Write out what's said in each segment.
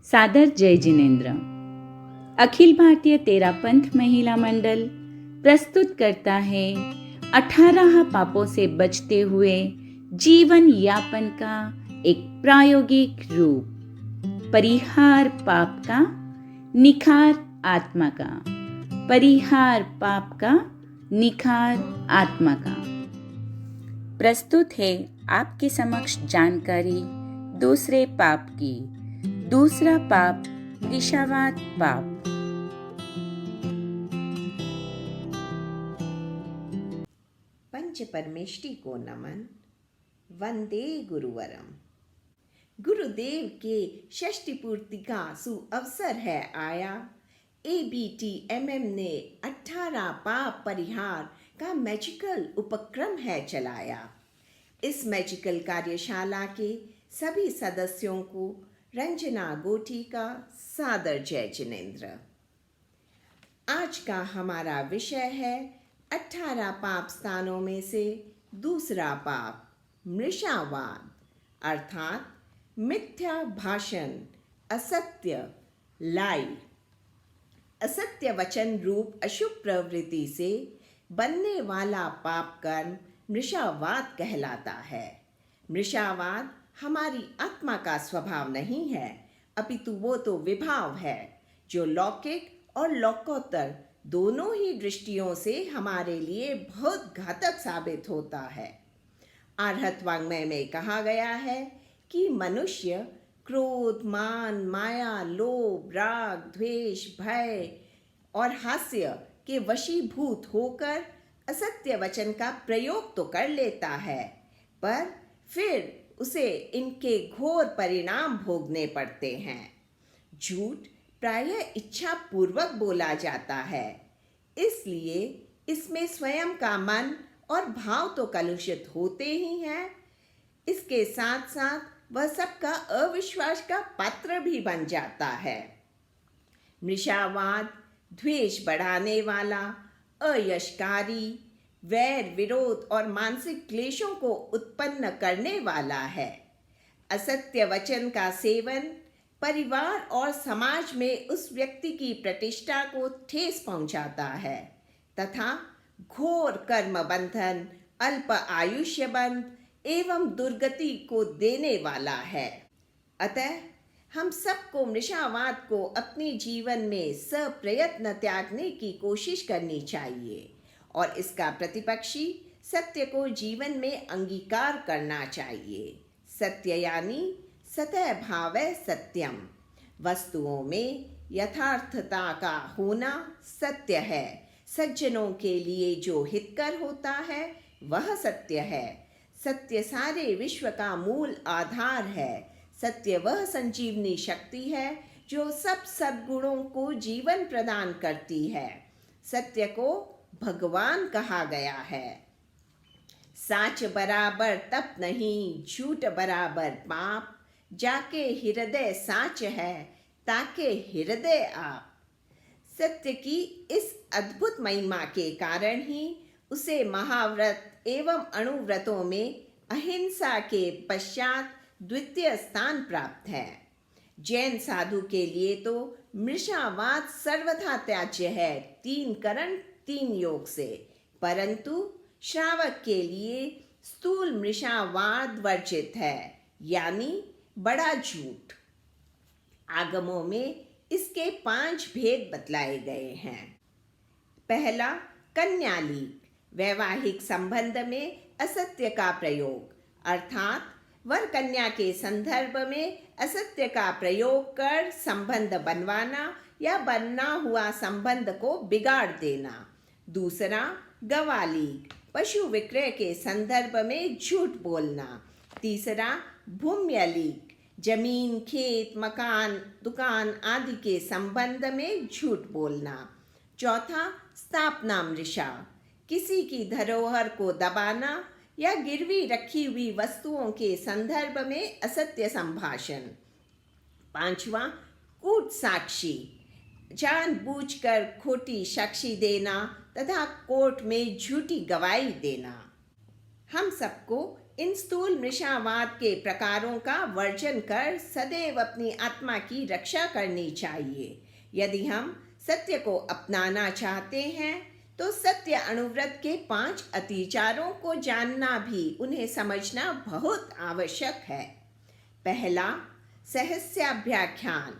सादर जय जिनेन्द्र। अखिल भारतीय तेरापंथ महिला मंडल प्रस्तुत करता है 18 पापों से बचते हुए जीवन यापन का एक प्रायोगिक रूप। परिहार पाप का, निखार आत्मा का। परिहार पाप का, निखार आत्मा का। प्रस्तुत है आपके समक्ष जानकारी दूसरे पाप की। दूसरा पाप दिशावाद पाप। पंच परमेष्टि को नमन। वंदे गुरुवरम। गुरुदेव के षष्ठी पूर्ति का सुअवसर है आया। ABTMM ने 18 पाप परिहार का मैजिकल उपक्रम है चलाया। इस मैजिकल कार्यशाला के सभी सदस्यों को रंजना गोठी का सादर जय जिनेन्द्र। आज का हमारा विषय है 18 पाप स्थानों में से दूसरा पाप, मृषावाद, अर्थात मिथ्या भाषण, असत्य, लाई। असत्य वचन रूप अशुभ प्रवृत्ति से बनने वाला पाप कर्म मृषावाद कहलाता है। मृषावाद हमारी आत्मा का स्वभाव नहीं है, अपितु वो तो विभाव है जो लौकिक और लोकोत्तर दोनों ही दृष्टियों से हमारे लिए बहुत घातक साबित होता है। आर्हत वाङ्मय में कहा गया है कि मनुष्य क्रोध, मान, माया, लोभ, राग, द्वेष, भय और हास्य के वशीभूत होकर असत्य वचन का प्रयोग तो कर लेता है, पर फिर उसे इनके घोर परिणाम भोगने पड़ते हैं। झूठ प्रायः इच्छा पूर्वक बोला जाता है, इसलिए इसमें स्वयं का मन और भाव तो कलुषित होते ही हैं, इसके साथ साथ वह सबका अविश्वास का पात्र भी बन जाता है। मृषावाद द्वेष बढ़ाने वाला, अयशकारी, वैर, विरोध और मानसिक क्लेशों को उत्पन्न करने वाला है। असत्य वचन का सेवन परिवार और समाज में उस व्यक्ति की प्रतिष्ठा को ठेस पहुंचाता है तथा घोर कर्म बंधन, अल्प आयुष्य बंध एवं दुर्गति को देने वाला है। अतः हम सबको मृषावाद को अपने जीवन में सप्रयत्न त्यागने की कोशिश करनी चाहिए और इसका प्रतिपक्षी सत्य को जीवन में अंगीकार करना चाहिए। सत्य यानी सतः भावः सत्यम। वस्तुओं में यथार्थता का होना सत्य है। सज्जनों के लिए जो हितकर होता है वह सत्य है। सत्य सारे विश्व का मूल आधार है। सत्य वह संजीवनी शक्ति है जो सब सद्गुणों को जीवन प्रदान करती है। सत्य को भगवान कहा गया है। साच बराबर तप नहीं, झूठ बराबर पाप, जाके हृदय साच है, ताके हृदय आप। सत्य की इस अद्भुत महिमा के कारण ही उसे महाव्रत एवं अणुव्रतों में अहिंसा के पश्चात द्वितीय स्थान प्राप्त है। जैन साधु के लिए तो मृषावाद सर्वथा त्याज्य है, 3 करण 3 योग से, परंतु श्रावक के लिए स्थूल मृषावाद वर्जित है, यानी बड़ा झूठ। आगमों में इसके 5 भेद बतलाए गए हैं। पहला, कन्यालीक, वैवाहिक संबंध में असत्य का प्रयोग, अर्थात वर कन्या के संदर्भ में असत्य का प्रयोग कर संबंध बनवाना या बनना हुआ संबंध को बिगाड़ देना। दूसरा, गवालीक, पशु विक्रय के संदर्भ में झूठ बोलना। तीसरा, भूम्यलीक, जमीन, खेत, मकान, दुकान आदि के संबंध में झूठ बोलना। चौथा, स्थापना मृषा, किसी की धरोहर को दबाना या गिरवी रखी हुई वस्तुओं के संदर्भ में असत्य संभाषण। पांचवा, कूट साक्षी, जानबूझकर खोटी साक्षी देना तथा कोर्ट में झूठी गवाही देना। हम सबको इन स्थूल मृषावाद के प्रकारों का वर्जन कर सदैव अपनी आत्मा की रक्षा करनी चाहिए। यदि हम सत्य को अपनाना चाहते हैं तो सत्य अनुव्रत के 5 अतिचारों को जानना भी उन्हें समझना बहुत आवश्यक है। पहला, सहस्याभ्याख्यान।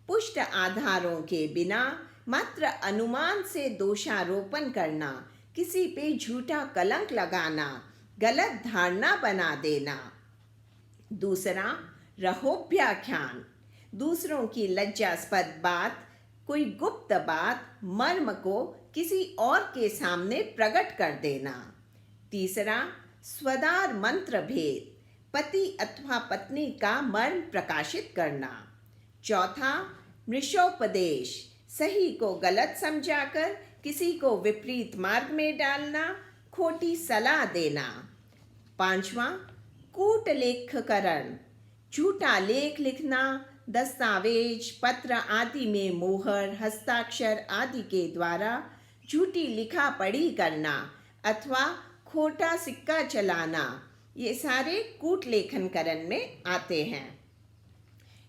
पुष्ट आधारों के बिना मात्र अनुमान से दोषारोपण करना, किसी पे झूठा कलंक लगाना, गलत धारणा बना देना। दूसरा, रहोभ्याख्यान। दूसरों की लज्जास्पद बात, कोई गुप्त बात, मर्म को किसी और के सामने प्रकट कर देना। तीसरा, स्वदार मंत्र भेद। पति अथवा पत्नी का मर्म प्रकाशित करना। चौथा, मृषोपदेश। सही को गलत समझाकर किसी को विपरीत मार्ग में डालना, खोटी सलाह देना। पांचवा, कूटलेखकरण। झूठा लेख लिखना, दस्तावेज, पत्र आदि में मोहर, हस्ताक्षर आदि के द्वारा झूठी लिखा पढ़ी करना अथवा खोटा सिक्का चलाना, ये सारे कूटलेखनकरण में आते हैं।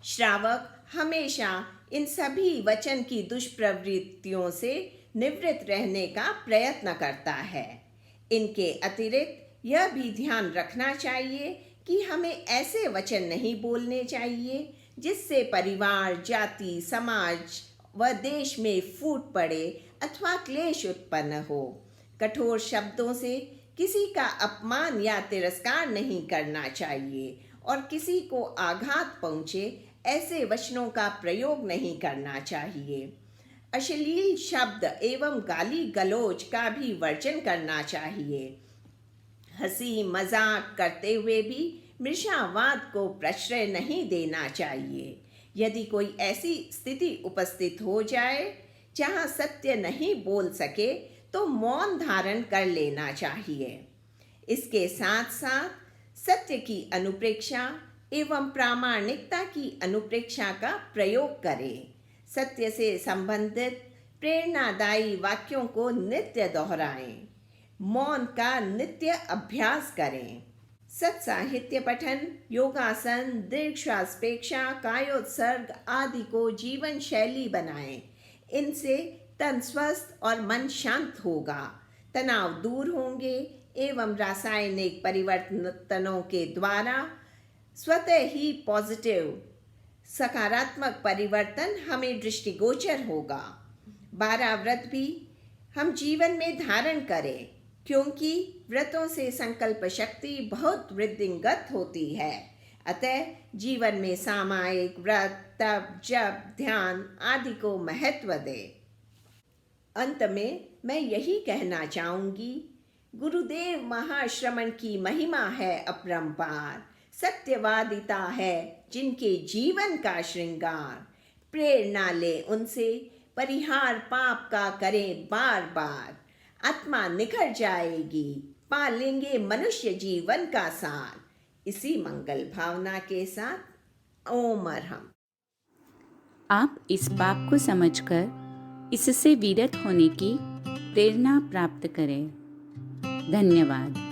श्रावक हमेशा इन सभी वचन की दुष्प्रवृत्तियों से निवृत्त रहने का प्रयत्न करता है। इनके अतिरिक्त यह भी ध्यान रखना चाहिए कि हमें ऐसे वचन नहीं बोलने चाहिए जिससे परिवार, जाति, समाज व देश में फूट पड़े अथवा क्लेश उत्पन्न हो। कठोर शब्दों से किसी का अपमान या तिरस्कार नहीं करना चाहिए और किसी को आघात पहुँचे ऐसे वचनों का प्रयोग नहीं करना चाहिए। अश्लील शब्द एवं गाली गलौज का भी वर्जन करना चाहिए। हंसी मजाक करते हुए भी मृषावाद को प्रश्रय नहीं देना चाहिए। यदि कोई ऐसी स्थिति उपस्थित हो जाए जहां सत्य नहीं बोल सके तो मौन धारण कर लेना चाहिए। इसके साथ साथ सत्य की अनुप्रेक्षा एवं प्रामाणिकता की अनुप्रेक्षा का प्रयोग करें। सत्य से संबंधित प्रेरणादायी वाक्यों को नित्य दोहराएं। मौन का नित्य अभ्यास करें। सत्साहित्य पठन, योगासन, दीर्घ श्वासपेक्षा, कायोत्सर्ग आदि को जीवन शैली बनाएं। इनसे तन स्वस्थ और मन शांत होगा, तनाव दूर होंगे एवं रासायनिक परिवर्तनों के द्वारा स्वतः ही पॉजिटिव सकारात्मक परिवर्तन हमें दृष्टिगोचर होगा। 12 व्रत भी हम जीवन में धारण करें, क्योंकि व्रतों से संकल्प शक्ति बहुत वृद्धिंगत होती है। अतः जीवन में सामायिक व्रत, तप, जप, ध्यान आदि को महत्व दें। अंत में मैं यही कहना चाहूँगी, गुरुदेव महाश्रमण की महिमा है अपरंपार। सत्यवादिता है जिनके जीवन का श्रृंगार। प्रेरणा ले उनसे, परिहार पाप का करें बार बार। आत्मा निखर जाएगी, पा लेंगे मनुष्य जीवन का सार। इसी मंगल भावना के साथ ओम अरहम। आप इस पाप को समझकर इससे विरत होने की प्रेरणा प्राप्त करें। धन्यवाद।